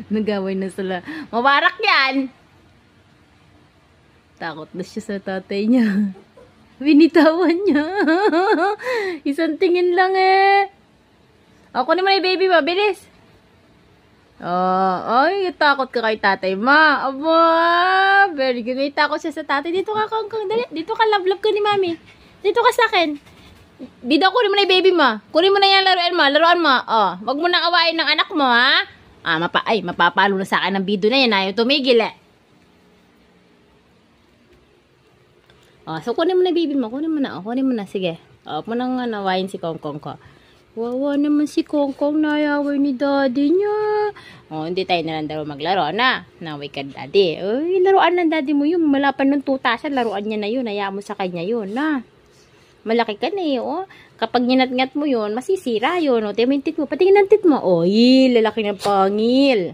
Nag-away na sila. Mabarak yan! Takot na siya sa tatay niya. Binitawan niya. Isang tingin lang eh. Ako naman yung baby mo. Bilis. Ay, takot ka kay tatay ma. Aba, very good. May takot siya sa tatay. Dito ka, Kongkong. Dali. Dito ka, love ka ni mami. Dito ka sa akin. Dito, kunin mo na yung baby mo. Kunin mo na yan laruan mo. Laruan mo. Wag mo nang awayin ng anak mo, ha? Mapapalo na sa akin ng video na yan. Ayaw tumigil eh. So kunin mo na baby mo. Kunin mo na. Kunin mo na. Sige. Huwag mo nang nawain si Kongkong ko. Wawa naman si Kongkong. Nayaway ni daddy niya. Hindi tayo na lang daw maglaro na. Naway ka daddy. Uy, laruan ng daddy mo yun. Malapan ng 2,000. Laruan niya na yun. Hayaan mo sa kanya yun. Na. Malaki ka na eh. Kapag ninat-ngat mo yun, masisira yun. Timintit mo. Patingin ng tit mo. Lalaki ng pangil.